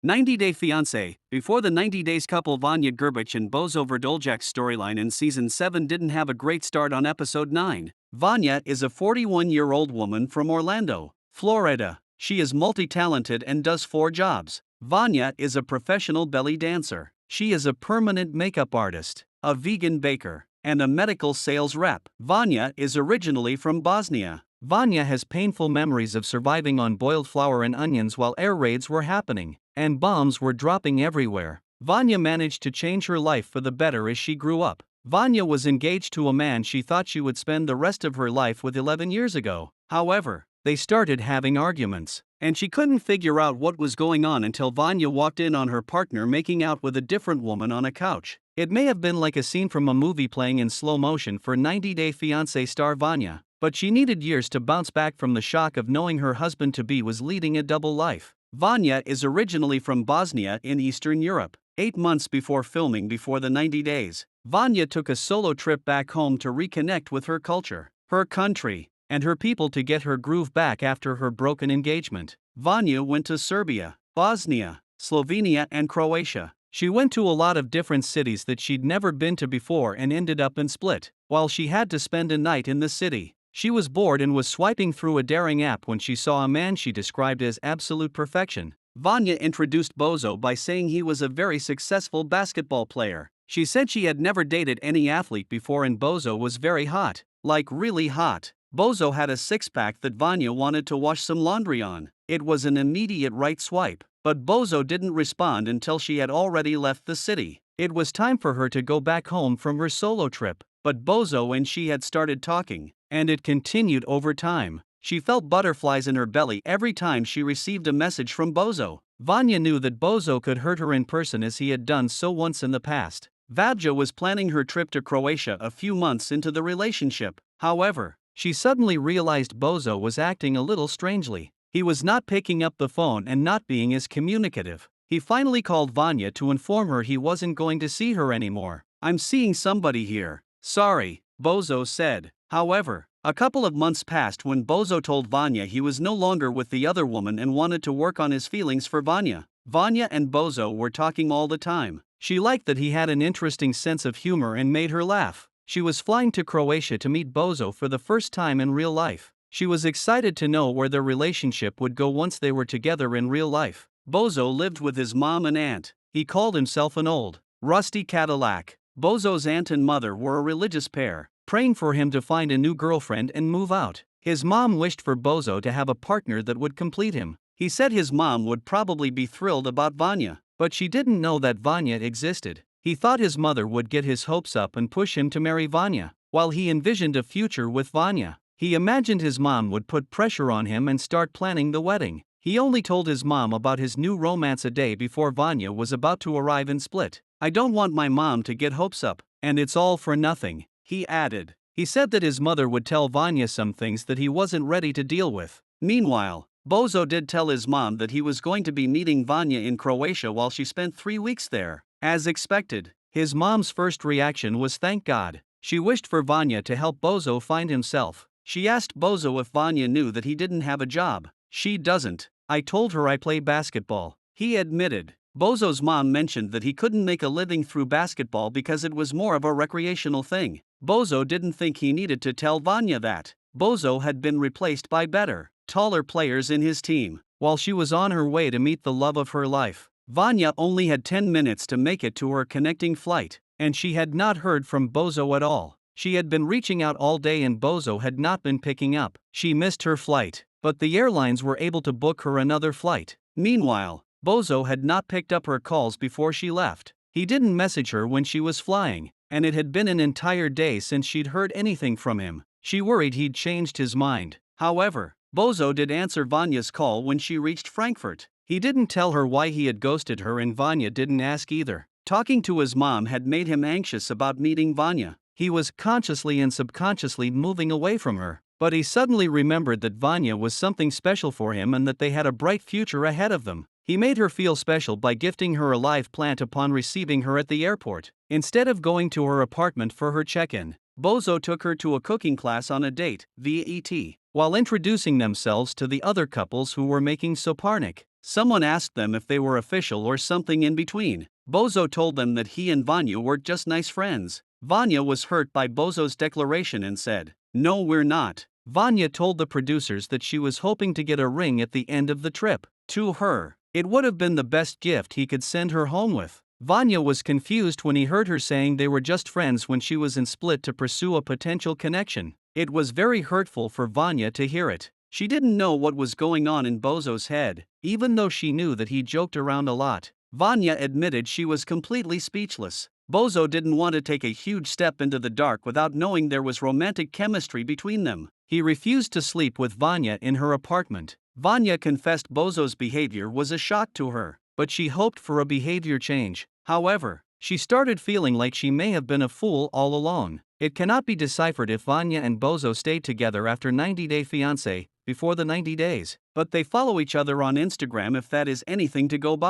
90-Day Fiance. Before the 90 Days couple Vanja Grbic and Božo Vrdoljak's storyline in Season 7 didn't have a great start on Episode 9. Vanja is a 41-year-old woman from Orlando, Florida. She is multi-talented and does 4 jobs. Vanja is a professional belly dancer. She is a permanent makeup artist, a vegan baker, and a medical sales rep. Vanja is originally from Bosnia. Vanja has painful memories of surviving on boiled flour and onions while air raids were happening, and bombs were dropping everywhere. Vanja managed to change her life for the better as she grew up. Vanja was engaged to a man she thought she would spend the rest of her life with 11 years ago. However, they started having arguments, and she couldn't figure out what was going on until Vanja walked in on her partner making out with a different woman on a couch. It may have been like a scene from a movie playing in slow motion for 90-Day Fiancé star Vanja, but she needed years to bounce back from the shock of knowing her husband-to-be was leading a double life. Vanja is originally from Bosnia in Eastern Europe. 8 months before filming Before the 90 Days, Vanja took a solo trip back home to reconnect with her culture, her country, and her people to get her groove back after her broken engagement. Vanja went to Serbia, Bosnia, Slovenia and Croatia. She went to a lot of different cities that she'd never been to before and ended up in Split. While she had to spend a night in the city, she was bored and was swiping through a daring app when she saw a man she described as absolute perfection. Vanja introduced Božo by saying he was a very successful basketball player. She said she had never dated any athlete before and Božo was very hot, like really hot. Božo had a six-pack that Vanja wanted to wash some laundry on. It was an immediate right swipe, but Božo didn't respond until she had already left the city. It was time for her to go back home from her solo trip, but Božo and she had started talking, and it continued over time. She felt butterflies in her belly every time she received a message from Božo. Vanja knew that Božo could hurt her in person as he had done so once in the past. Vanja was planning her trip to Croatia a few months into the relationship. However, she suddenly realized Božo was acting a little strangely. He was not picking up the phone and not being as communicative. He finally called Vanja to inform her he wasn't going to see her anymore. "I'm seeing somebody here. Sorry," Božo said. However, a couple of months passed when Božo told Vanja he was no longer with the other woman and wanted to work on his feelings for Vanja. Vanja and Božo were talking all the time. She liked that he had an interesting sense of humor and made her laugh. She was flying to Croatia to meet Božo for the first time in real life. She was excited to know where their relationship would go once they were together in real life. Božo lived with his mom and aunt. He called himself an old, rusty Cadillac. Božo's aunt and mother were a religious pair, praying for him to find a new girlfriend and move out. His mom wished for Božo to have a partner that would complete him. He said his mom would probably be thrilled about Vanja, but she didn't know that Vanja existed. He thought his mother would get his hopes up and push him to marry Vanja. While he envisioned a future with Vanja, he imagined his mom would put pressure on him and start planning the wedding. He only told his mom about his new romance a day before Vanja was about to arrive in Split. "I don't want my mom to get hopes up, and it's all for nothing," he added. He said that his mother would tell Vanja some things that he wasn't ready to deal with. Meanwhile, Božo did tell his mom that he was going to be meeting Vanja in Croatia while she spent 3 weeks there. As expected, his mom's first reaction was thank God. She wished for Vanja to help Božo find himself. She asked Božo if Vanja knew that he didn't have a job. "She doesn't. I told her I play basketball," he admitted. Božo's mom mentioned that he couldn't make a living through basketball because it was more of a recreational thing. Božo didn't think he needed to tell Vanja that. Božo had been replaced by better, taller players in his team. While she was on her way to meet the love of her life, Vanja only had 10 minutes to make it to her connecting flight, and she had not heard from Božo at all. She had been reaching out all day and Božo had not been picking up. She missed her flight, but the airlines were able to book her another flight. Meanwhile, Božo had not picked up her calls before she left. He didn't message her when she was flying, and it had been an entire day since she'd heard anything from him. She worried he'd changed his mind. However, Božo did answer Vanja's call when she reached Frankfurt. He didn't tell her why he had ghosted her and Vanja didn't ask either. Talking to his mom had made him anxious about meeting Vanja. He was consciously and subconsciously moving away from her, but he suddenly remembered that Vanja was something special for him and that they had a bright future ahead of them. He made her feel special by gifting her a live plant upon receiving her at the airport. Instead of going to her apartment for her check-in, Božo took her to a cooking class on a date, via ET, while introducing themselves to the other couples who were making soparnik. Someone asked them if they were official or something in between. Božo told them that he and Vanja were just nice friends. Vanja was hurt by Božo's declaration and said, "No, we're not." Vanja told the producers that she was hoping to get a ring at the end of the trip. To her, it would have been the best gift he could send her home with. Vanja was confused when he heard her saying they were just friends when she was in Split to pursue a potential connection. It was very hurtful for Vanja to hear it. She didn't know what was going on in Božo's head, even though she knew that he joked around a lot. Vanja admitted she was completely speechless. Božo didn't want to take a huge step into the dark without knowing there was romantic chemistry between them. He refused to sleep with Vanja in her apartment. Vanja confessed Božo's behavior was a shock to her, but she hoped for a behavior change. However, she started feeling like she may have been a fool all along. It cannot be deciphered if Vanja and Božo stayed together after 90-day fiancé, before the 90 days, but they follow each other on Instagram if that is anything to go by.